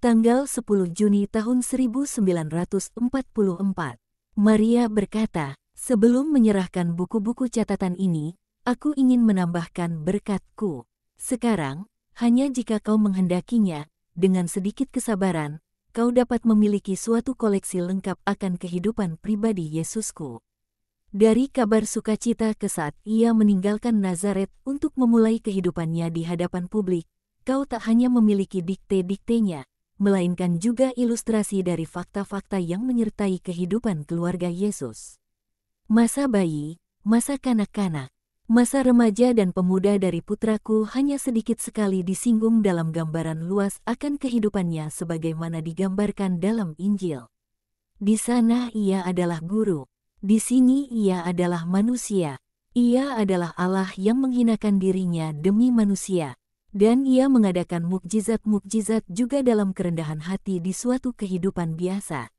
Tanggal 10 Juni tahun 1944, Maria berkata, "Sebelum menyerahkan buku-buku catatan ini, aku ingin menambahkan berkatku. Sekarang, hanya jika kau menghendakinya, dengan sedikit kesabaran, kau dapat memiliki suatu koleksi lengkap akan kehidupan pribadi Yesusku." Dari kabar sukacita ke saat ia meninggalkan Nazaret untuk memulai kehidupannya di hadapan publik, kau tak hanya memiliki dikte-diktenya, melainkan juga ilustrasi dari fakta-fakta yang menyertai kehidupan keluarga Yesus. Masa bayi, masa kanak-kanak, masa remaja dan pemuda dari putraku hanya sedikit sekali disinggung dalam gambaran luas akan kehidupannya sebagaimana digambarkan dalam Injil. Di sana ia adalah guru, di sini ia adalah manusia. Ia adalah Allah yang menghinakan dirinya demi manusia. Dan ia mengadakan mukjizat-mukjizat juga dalam kerendahan hati di suatu kehidupan biasa.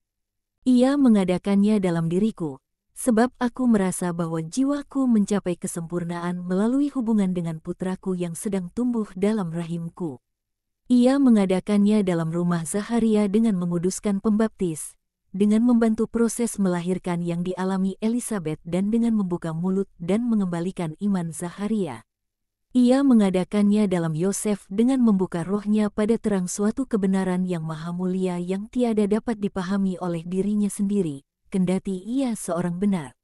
Ia mengadakannya dalam diriku, sebab aku merasa bahwa jiwaku mencapai kesempurnaan melalui hubungan dengan putraku yang sedang tumbuh dalam rahimku. Ia mengadakannya dalam rumah Zaharia dengan menguduskan pembaptis, dengan membantu proses melahirkan yang dialami Elizabeth dan dengan membuka mulut dan mengembalikan iman Zaharia. Ia mengadakannya dalam Yosef dengan membuka rohnya pada terang suatu kebenaran yang maha mulia yang tiada dapat dipahami oleh dirinya sendiri, kendati ia seorang benar.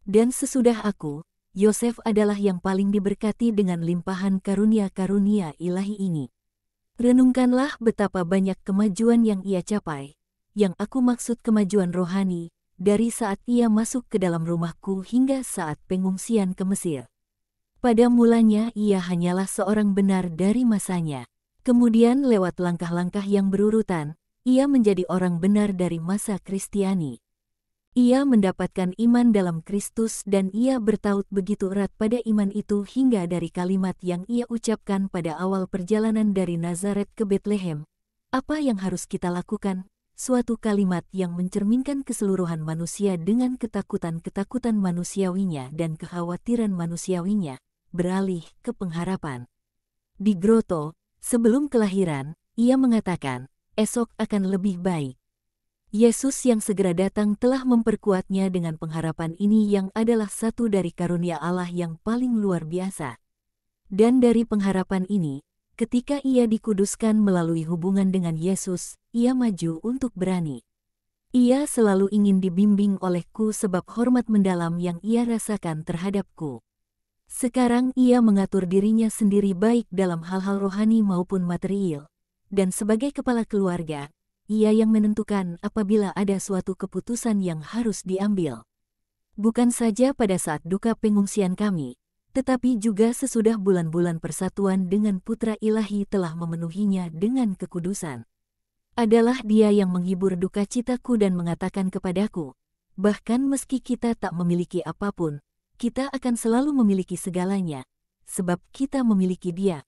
Dan sesudah aku, Yosef adalah yang paling diberkati dengan limpahan karunia-karunia ilahi ini. Renungkanlah betapa banyak kemajuan yang ia capai, yang aku maksud kemajuan rohani, dari saat ia masuk ke dalam rumahku hingga saat pengungsian ke Mesir. Pada mulanya ia hanyalah seorang benar dari masanya. Kemudian lewat langkah-langkah yang berurutan, ia menjadi orang benar dari masa Kristiani. Ia mendapatkan iman dalam Kristus dan ia bertaut begitu erat pada iman itu hingga dari kalimat yang ia ucapkan pada awal perjalanan dari Nazaret ke Betlehem. Apa yang harus kita lakukan? Suatu kalimat yang mencerminkan keseluruhan manusia dengan ketakutan-ketakutan manusiawinya dan kekhawatiran manusiawinya, beralih ke pengharapan. Di groto, sebelum kelahiran, ia mengatakan, esok akan lebih baik. Yesus yang segera datang telah memperkuatnya dengan pengharapan ini yang adalah satu dari karunia Allah yang paling luar biasa. Dan dari pengharapan ini, ketika ia dikuduskan melalui hubungan dengan Yesus, ia maju untuk berani. Ia selalu ingin dibimbing olehku sebab hormat mendalam yang ia rasakan terhadapku. Sekarang ia mengatur dirinya sendiri baik dalam hal-hal rohani maupun material, dan sebagai kepala keluarga, ia yang menentukan apabila ada suatu keputusan yang harus diambil. Bukan saja pada saat duka pengungsian kami, tetapi juga sesudah bulan-bulan persatuan dengan Putra Ilahi telah memenuhinya dengan kekudusan. Adalah dia yang menghibur duka citaku dan mengatakan kepadaku, bahkan meski kita tak memiliki apapun, kita akan selalu memiliki segalanya, sebab kita memiliki Dia.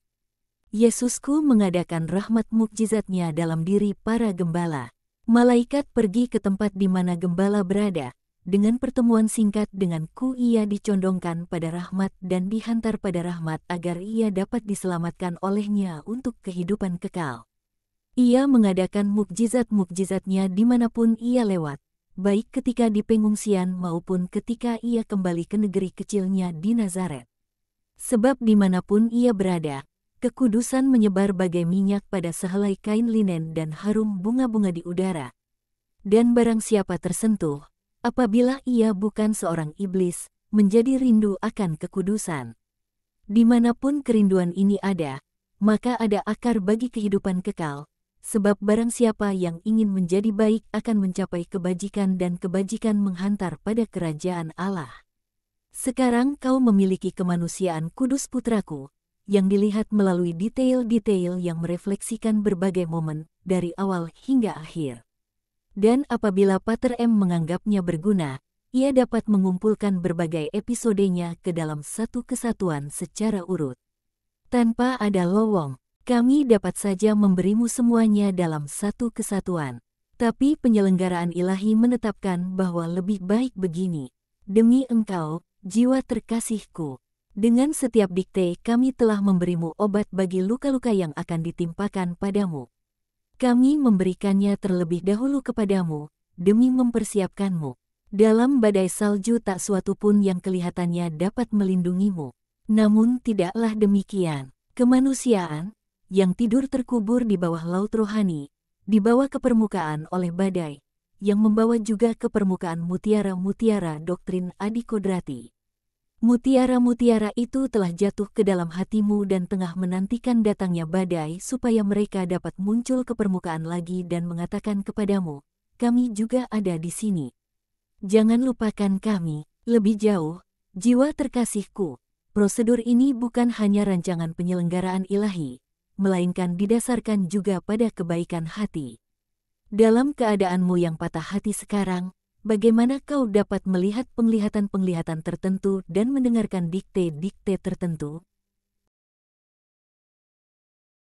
Yesusku mengadakan rahmat mukjizatnya dalam diri para gembala. Malaikat pergi ke tempat di mana gembala berada. Dengan pertemuan singkat denganku ia dicondongkan pada rahmat dan dihantar pada rahmat agar ia dapat diselamatkan olehnya untuk kehidupan kekal. Ia mengadakan mukjizat-mukjizatnya dimanapun ia lewat, baik ketika di pengungsian maupun ketika ia kembali ke negeri kecilnya di Nazaret. Sebab dimanapun ia berada, kekudusan menyebar bagai minyak pada sehelai kain linen dan harum bunga-bunga di udara. Dan barang siapa tersentuh, apabila ia bukan seorang iblis, menjadi rindu akan kekudusan. Dimanapun kerinduan ini ada, maka ada akar bagi kehidupan kekal, sebab barang siapa yang ingin menjadi baik akan mencapai kebajikan dan kebajikan menghantar pada kerajaan Allah. Sekarang kau memiliki kemanusiaan kudus putraku, yang dilihat melalui detail-detail yang merefleksikan berbagai momen, dari awal hingga akhir. Dan apabila Pater M menganggapnya berguna, ia dapat mengumpulkan berbagai episodenya ke dalam satu kesatuan secara urut. Tanpa ada lowong, kami dapat saja memberimu semuanya dalam satu kesatuan. Tapi penyelenggaraan ilahi menetapkan bahwa lebih baik begini. Demi engkau, jiwa terkasihku, dengan setiap dikte kami telah memberimu obat bagi luka-luka yang akan ditimpakan padamu. Kami memberikannya terlebih dahulu kepadamu, demi mempersiapkanmu. Dalam badai salju tak suatu pun yang kelihatannya dapat melindungimu. Namun tidaklah demikian. Kemanusiaan, yang tidur terkubur di bawah laut rohani, dibawa ke permukaan oleh badai, yang membawa juga ke permukaan mutiara-mutiara doktrin Adi Kodrati. Mutiara-mutiara itu telah jatuh ke dalam hatimu dan tengah menantikan datangnya badai supaya mereka dapat muncul ke permukaan lagi dan mengatakan kepadamu, kami juga ada di sini. Jangan lupakan kami, lebih jauh, jiwa terkasihku. Prosedur ini bukan hanya rancangan penyelenggaraan ilahi, melainkan didasarkan juga pada kebaikan hati. Dalam keadaanmu yang patah hati sekarang, bagaimana kau dapat melihat penglihatan-penglihatan tertentu dan mendengarkan dikte-dikte tertentu?